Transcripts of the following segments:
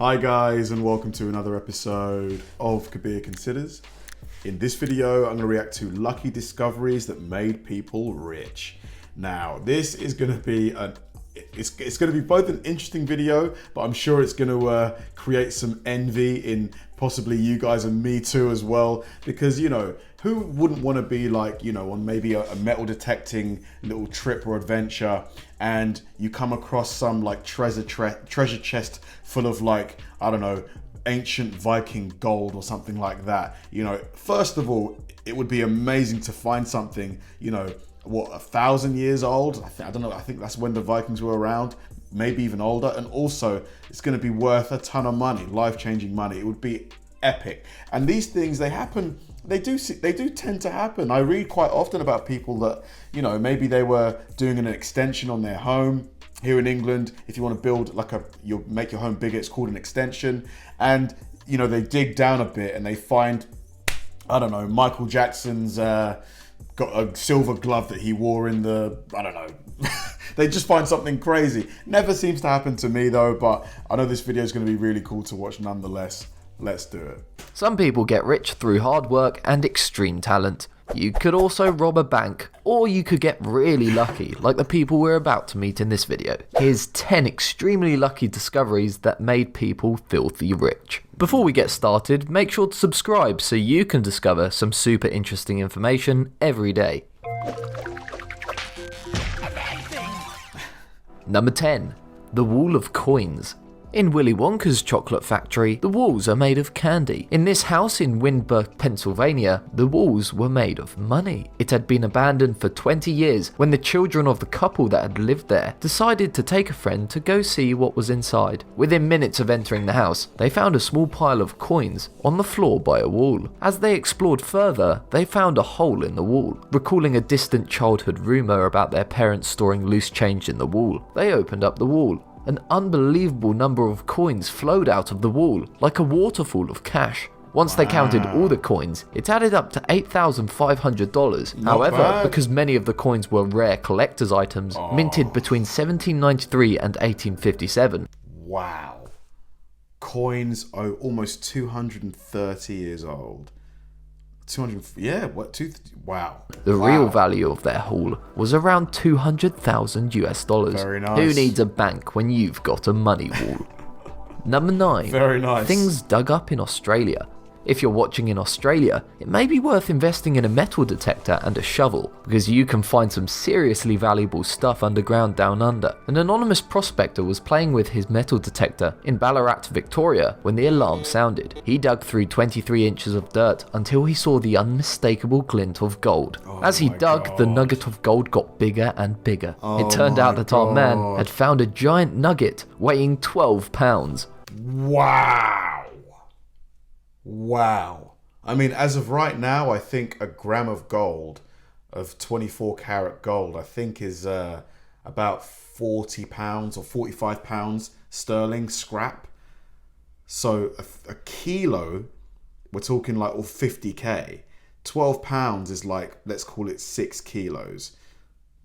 Hi guys, and welcome to another episode of Kabir Considers. In this video, I'm going to react to lucky discoveries that made people rich. Now, this is going to be it's going to be both an interesting video, but I'm sure it's going to create some envy in possibly you guys and me too as well, because who wouldn't want to be like, on maybe a metal detecting little trip or adventure, and you come across some like treasure chest full of like, I don't know, ancient Viking gold or something like that. First of all, it would be amazing to find something, 1,000 years old. I don't know, I think that's when the Vikings were around, maybe even older. And also it's going to be worth a ton of money, life-changing money. It would be epic. And these things, they happen. They do tend to happen. I read quite often about people that, maybe they were doing an extension on their home. Here in England, if you want to build like you'll make your home bigger, it's called an extension. And, they dig down a bit and they find, I don't know, Michael Jackson's got a silver glove that he wore in I don't know. They just find something crazy. Never seems to happen to me though, but I know this video is going to be really cool to watch nonetheless. Let's do it. Some people get rich through hard work and extreme talent. You could also rob a bank, or you could get really lucky, like the people we're about to meet in this video. Here's 10 extremely lucky discoveries that made people filthy rich. Before we get started, make sure to subscribe so you can discover some super interesting information every day. Number 10. The Wall of Coins. In Willy Wonka's chocolate factory, the walls are made of candy. In this house in Windber, Pennsylvania, the walls were made of money. It had been abandoned for 20 years when the children of the couple that had lived there decided to take a friend to go see what was inside. Within minutes of entering the house, they found a small pile of coins on the floor by a wall. As they explored further, they found a hole in the wall. Recalling a distant childhood rumor about their parents storing loose change in the wall, they opened up the wall. An unbelievable number of coins flowed out of the wall, like a waterfall of cash. Once they counted all the coins, it added up to $8,500. However, because many of the coins were rare collector's items, minted between 1793 and 1857. Wow. Coins are almost 230 years old. 200, yeah, wow. The real value of their haul was around $200,000 US. Very nice. Who needs a bank when you've got a money wall? Number 9. Very nice. Things dug up in Australia. If you're watching in Australia, it may be worth investing in a metal detector and a shovel, because you can find some seriously valuable stuff underground down under. An anonymous prospector was playing with his metal detector in Ballarat, Victoria, when the alarm sounded. He dug through 23 inches of dirt until he saw the unmistakable glint of gold. As he dug, the nugget of gold got bigger and bigger. It turned out that our man had found a giant nugget weighing 12 pounds. Wow. I mean, as of right now, I think a gram of gold, of 24 karat gold, I think is about 40 pounds or 45 pounds sterling scrap. So a kilo, we're talking like 50k. 12 pounds is like, let's call it 6 kilos.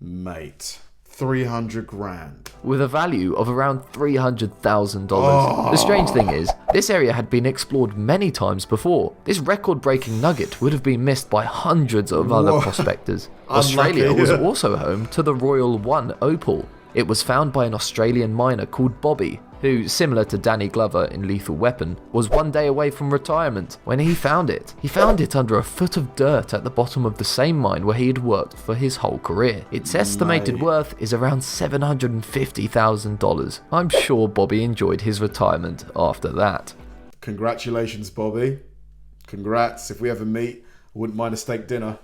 Mate. 300 grand. With a value of around $300,000. The strange thing is, this area had been explored many times before. This record-breaking nugget would have been missed by hundreds of other prospectors. Australia was also home to the Royal 1 opal. It was found by an Australian miner called Bobby, who, similar to Danny Glover in Lethal Weapon, was one day away from retirement when he found it. He found it under a foot of dirt at the bottom of the same mine where he had worked for his whole career. Its estimated worth is around $750,000. I'm sure Bobby enjoyed his retirement after that. Congratulations, Bobby. Congrats. If we ever meet, I wouldn't mind a steak dinner.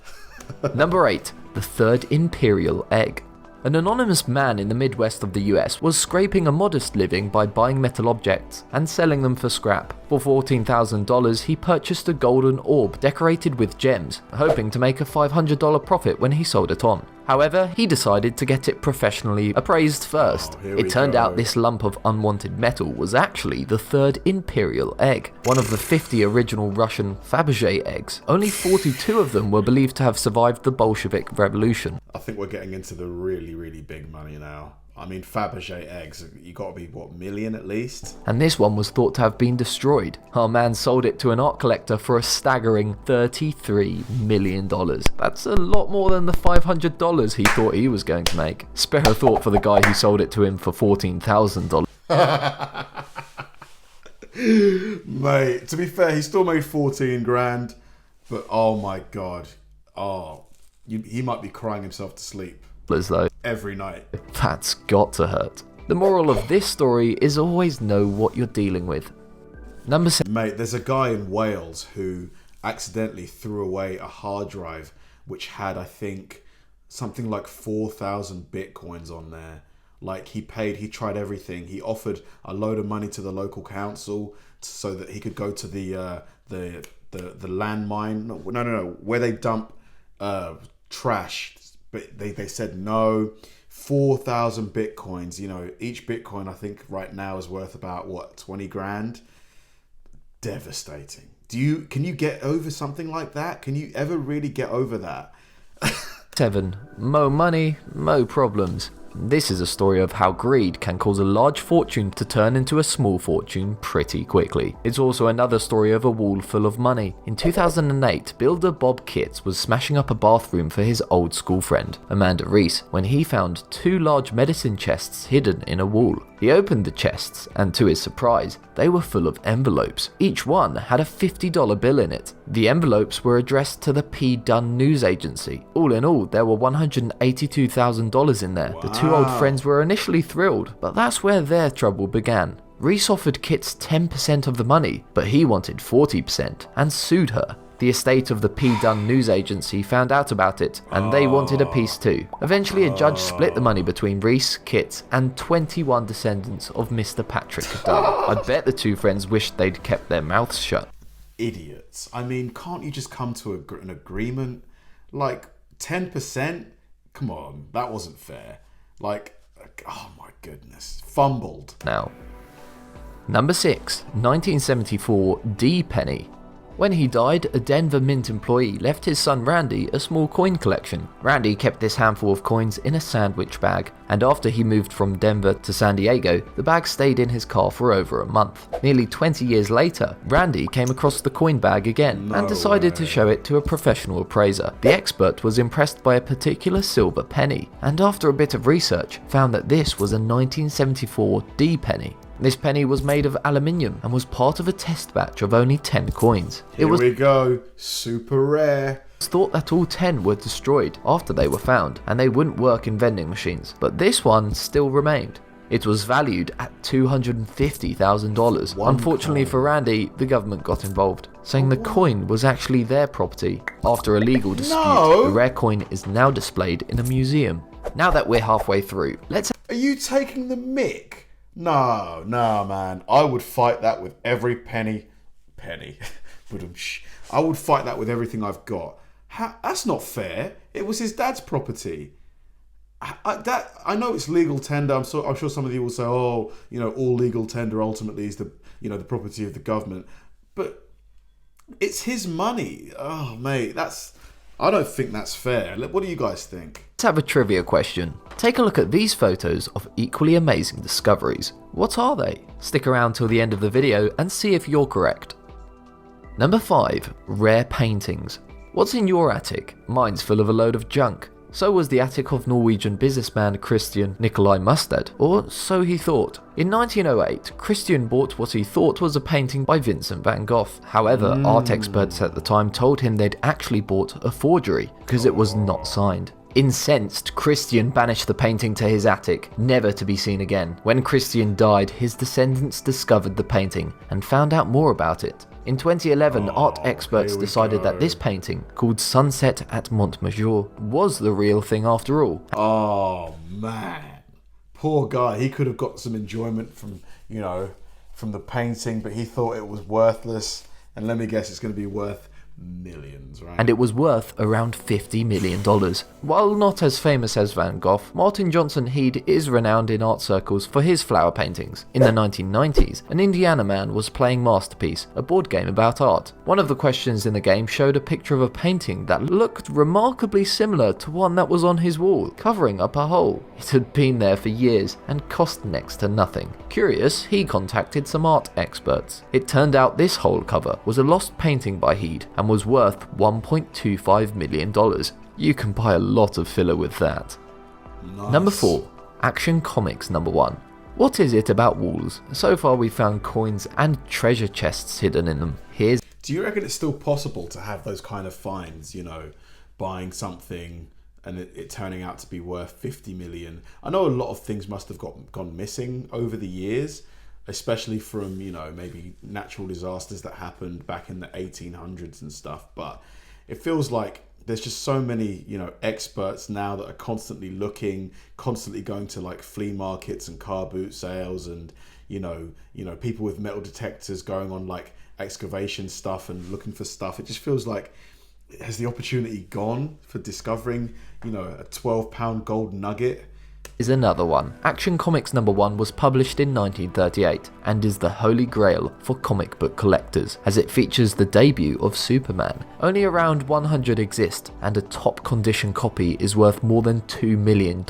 Number 8. The Third Imperial Egg. An anonymous man in the Midwest of the US was scraping a modest living by buying metal objects and selling them for scrap. For $14,000, he purchased a golden orb decorated with gems, hoping to make a $500 profit when he sold it on. However, he decided to get it professionally appraised first. It turned out this lump of unwanted metal was actually the Third Imperial Egg, one of the 50 original Russian Faberge eggs. Only 42 of them were believed to have survived the Bolshevik Revolution. I think we're getting into the really, really big money now. I mean, Faberge eggs, you got to be, what, million at least? And this one was thought to have been destroyed. Our man sold it to an art collector for a staggering $33 million. That's a lot more than the $500 he thought he was going to make. Spare a thought for the guy who sold it to him for $14,000. Mate, to be fair, he still made 14 grand, but oh my God. He might be crying himself to sleep. Though. Every night. That's got to hurt. The moral of this story is always know what you're dealing with. Number 7. Mate, there's a guy in Wales who accidentally threw away a hard drive which had, I think, something like 4,000 bitcoins on there. Like, he tried everything. He offered a load of money to the local council so that he could go to the landmine. No, where they dump trash. But they said no. 4,000 bitcoins. You know, each bitcoin I think right now is worth about, what, 20 grand? Devastating. Can you get over something like that? Can you ever really get over that? 7. Mo money, mo problems. This is a story of how greed can cause a large fortune to turn into a small fortune pretty quickly. It's also another story of a wall full of money. In 2008, builder Bob Kitts was smashing up a bathroom for his old school friend, Amanda Reese, when he found 2 large medicine chests hidden in a wall. He opened the chests, and to his surprise, they were full of envelopes. Each one had a $50 bill in it. The envelopes were addressed to the P. Dunn News Agency. All in all, there were $182,000 in there. Wow. The 2 old friends were initially thrilled, but that's where their trouble began. Reese offered Kitts 10% of the money, but he wanted 40% and sued her. The estate of the P. Dunn News Agency found out about it, and they wanted a piece too. Eventually, a judge split the money between Reese, Kitts, and 21 descendants of Mr. Patrick Dunn. I bet the 2 friends wished they'd kept their mouths shut. Idiots. I mean, can't you just come to an agreement? Like, 10%? Come on, that wasn't fair. Like, oh my goodness. Fumbled. Now, number 6, 1974, D. Penny. When he died, a Denver Mint employee left his son Randy a small coin collection. Randy kept this handful of coins in a sandwich bag, and after he moved from Denver to San Diego, the bag stayed in his car for over a month. Nearly 20 years later, Randy came across the coin bag again and decided to show it to a professional appraiser. The expert was impressed by a particular silver penny, and after a bit of research, found that this was a 1974 D penny. This penny was made of aluminium and was part of a test batch of only 10 coins. Here we go, super rare. It was thought that all 10 were destroyed after they were found, and they wouldn't work in vending machines, but this one still remained. It was valued at $250,000. Unfortunately for Randy, the government got involved, saying the coin was actually their property. After a legal dispute, the rare coin is now displayed in a museum. Now that we're halfway through, let's... Are you taking the mick? No, man. I would fight that with every penny. But I would fight that with everything I've got. That's not fair. It was his dad's property. I know it's legal tender. I'm sure some of you will say, oh, you know, all legal tender ultimately is the property of the government. But it's his money. Oh, mate, I don't think that's fair. What do you guys think? Let's have a trivia question. Take a look at these photos of equally amazing discoveries. What are they? Stick around till the end of the video and see if you're correct. Number 5. Rare paintings. What's in your attic? Mine's full of a load of junk. So was the attic of Norwegian businessman Christian Nikolai Mustad, or so he thought. In 1908, Christian bought what he thought was a painting by Vincent van Gogh. However, art experts at the time told him they'd actually bought a forgery, because it was not signed. Incensed, Christian banished the painting to his attic, never to be seen again. When Christian died, his descendants discovered the painting and found out more about it. In 2011, art experts decided that this painting, called Sunset at Montmajour, was the real thing after all. Oh man, poor guy. He could have got some enjoyment from the painting, but he thought it was worthless. And let me guess, it's going to be worth millions, right? And it was worth around $50 million. While not as famous as Van Gogh, Martin Johnson Heade is renowned in art circles for his flower paintings. In the 1990s, an Indiana man was playing Masterpiece, a board game about art. One of the questions in the game showed a picture of a painting that looked remarkably similar to one that was on his wall, covering up a hole. It had been there for years and cost next to nothing. Curious, he contacted some art experts. It turned out this hole cover was a lost painting by Heade and was worth $1.25 million. You can buy a lot of filler with that. Nice. Number 4. Action Comics number 1. What is it about walls? So far we've found coins and treasure chests hidden in them. Do you reckon it's still possible to have those kind of finds, buying something and it turning out to be worth 50 million? I know a lot of things must have gone missing over the years, especially from, maybe natural disasters that happened back in the 1800s and stuff. But it feels like there's just so many, experts now that are constantly looking, constantly going to like flea markets and car boot sales, and, people with metal detectors going on like excavation stuff and looking for stuff. It just feels like, has the opportunity gone for discovering, a 12-pound gold nugget? Is another one. Action Comics number 1 was published in 1938 and is the holy grail for comic book collectors, as it features the debut of Superman. Only around 100 exist, and a top condition copy is worth more than $2 million.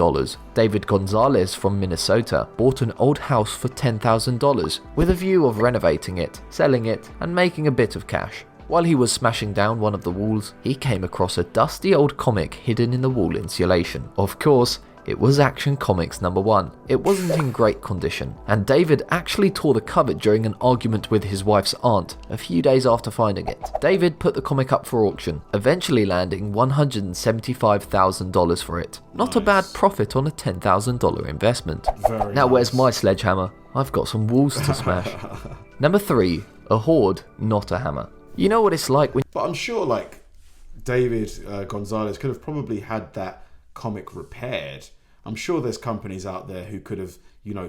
David Gonzalez from Minnesota bought an old house for $10,000 with a view of renovating it, selling it, and making a bit of cash. While he was smashing down one of the walls, he came across a dusty old comic hidden in the wall insulation. Of course, it was Action Comics number 1. It wasn't in great condition, and David actually tore the cover during an argument with his wife's aunt a few days after finding it. David put the comic up for auction, eventually landing $175,000 for it. Not a bad profit on a $10,000 investment. Now where's my sledgehammer? I've got some walls to smash. Number 3. A hoard, not a hammer. You know what it's like when... But I'm sure like David Gonzalez could have probably had that comic repaired. I'm sure there's companies out there who could have,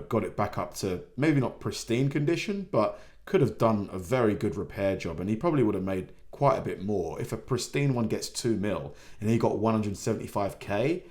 got it back up to maybe not pristine condition, but could have done a very good repair job, and he probably would have made quite a bit more. If a pristine one gets 2 mil and he got 175k,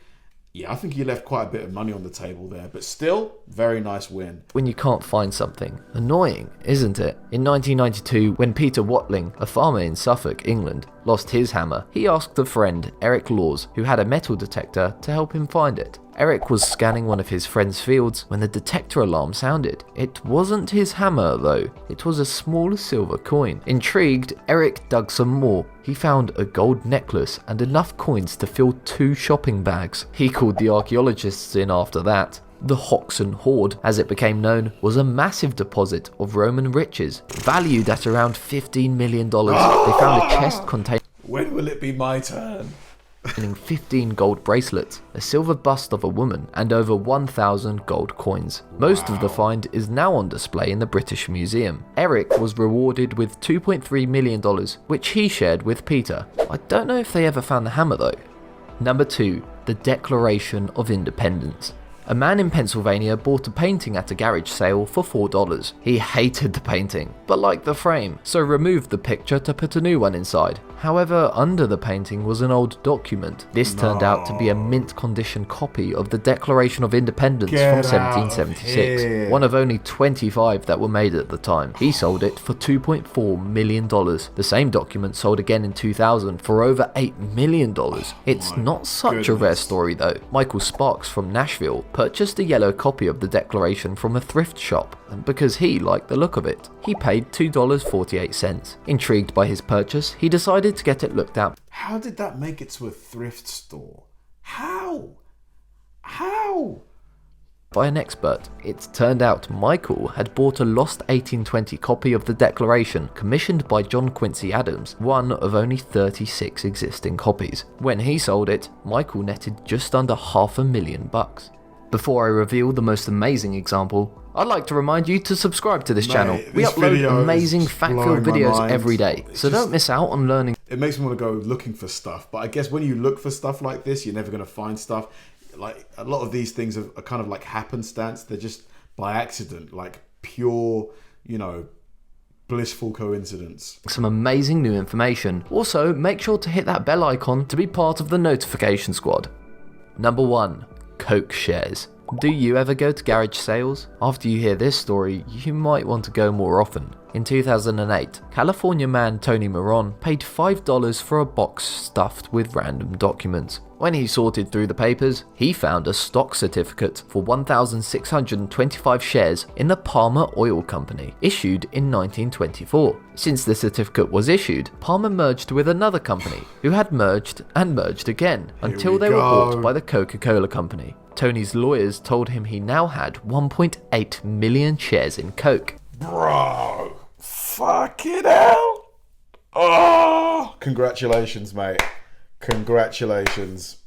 yeah, I think he left quite a bit of money on the table there, but still, very nice win. When you can't find something. Annoying, isn't it? In 1992, when Peter Watling, a farmer in Suffolk, England, lost his hammer, he asked a friend, Eric Laws, who had a metal detector, to help him find it. Eric was scanning one of his friend's fields when the detector alarm sounded. It wasn't his hammer though, it was a small silver coin. Intrigued, Eric dug some more. He found a gold necklace and enough coins to fill 2 shopping bags. He called the archaeologists in after that. The Hoxton Hoard, as it became known, was a massive deposit of Roman riches, valued at around $15 million. They found a chest containing... When will it be my turn? 15 gold bracelets, a silver bust of a woman, and over 1,000 gold coins. Most of the find is now on display in the British Museum. Eric was rewarded with $2.3 million, which he shared with Peter. I don't know if they ever found the hammer though. Number 2. The Declaration of Independence. A man in Pennsylvania bought a painting at a garage sale for $4. He hated the painting, but liked the frame, so removed the picture to put a new one inside. However, under the painting was an old document. This turned out to be a mint condition copy of the Declaration of Independence from 1776, one of only 25 that were made at the time. He sold it for $2.4 million. The same document sold again in 2000 for over $8 million. It's not such a rare story though. Michael Sparks from Nashville purchased a yellow copy of the Declaration from a thrift shop, and because he liked the look of it, he paid $2.48. Intrigued by his purchase, he decided to get it looked at. How did that make it to a thrift store? How? By an expert. It turned out Michael had bought a lost 1820 copy of the Declaration commissioned by John Quincy Adams, one of only 36 existing copies. When he sold it, Michael netted just under $500,000. Before I reveal the most amazing example, I'd like to remind you to subscribe to this channel. We upload amazing fact-filled videos every day, so don't miss out on learning. It makes me want to go looking for stuff, but I guess when you look for stuff like this, you're never going to find stuff. Like, a lot of these things are kind of like happenstance. They're just by accident, like pure, blissful coincidence. Some amazing new information. Also, make sure to hit that bell icon to be part of the notification squad. Number 1. Coke shares. Do you ever go to garage sales? After you hear this story, you might want to go more often. In 2008, California man Tony Moron paid $5 for a box stuffed with random documents. When he sorted through the papers, he found a stock certificate for 1,625 shares in the Palmer Oil Company, issued in 1924. Since the certificate was issued, Palmer merged with another company, who had merged and merged again, until they were bought by the Coca-Cola Company. Tony's lawyers told him he now had 1.8 million shares in Coke. Bro, fucking hell. Oh, congratulations, mate. Congratulations.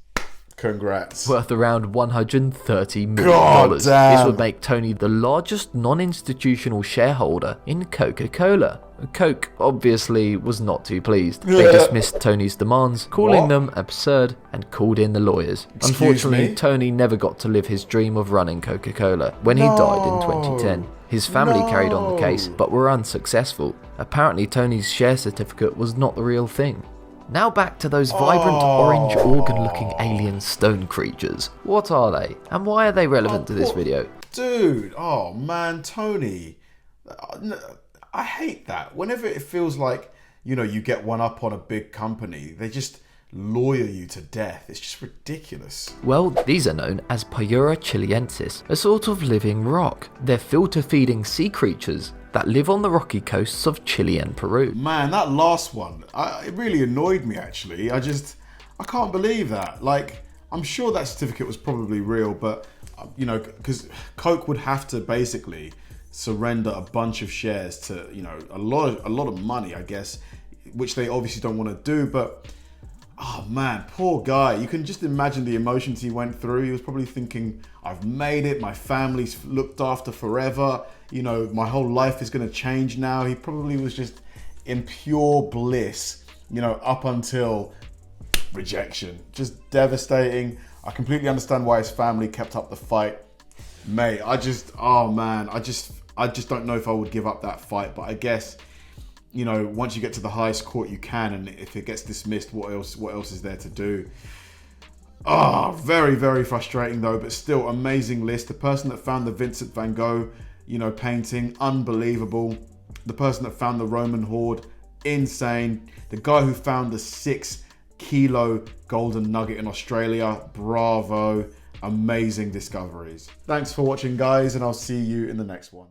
Congrats. Worth around $130 million. God damn. This would make Tony the largest non-institutional shareholder in Coca-Cola. Coke obviously was not too pleased. They dismissed Tony's demands, calling them absurd, and called in the lawyers. Unfortunately, Tony never got to live his dream of running Coca-Cola when he died in 2010. His family carried on the case, but were unsuccessful. Apparently, Tony's share certificate was not the real thing. Now back to those vibrant orange organ-looking alien stone creatures. What are they, and why are they relevant to this video? Dude, oh man, Tony. I hate that. Whenever it feels like, you know, you get one up on a big company, they just lawyer you to death. It's just ridiculous. Well, these are known as Pyura chiliensis, a sort of living rock. They're filter-feeding sea creatures that live on the rocky coasts of Chile and Peru. Man, that last one, it really annoyed me actually. I can't believe that. Like, I'm sure that certificate was probably real, but, you know, because Coke would have to basically surrender a bunch of shares to, you know, a lot of money, I guess, which they obviously don't want to do. But oh man, poor guy. You can just imagine the emotions he went through. He was probably thinking, I've made it, my family's looked after forever, you know, my whole life is going to change now. He probably was just in pure bliss, you know, up until rejection. Just devastating. I completely understand why his family kept up the fight. Mate, I just don't know if I would give up that fight, but I guess, you know, once you get to the highest court you can, and if it gets dismissed, what else is there to do? Very, very frustrating though, but still amazing list. The person that found the Vincent van Gogh, you know, painting, unbelievable. The person that found the Roman hoard, insane. The guy who found the 6-kilo golden nugget in Australia, bravo. Amazing discoveries. Thanks for watching, guys, and I'll see you in the next one.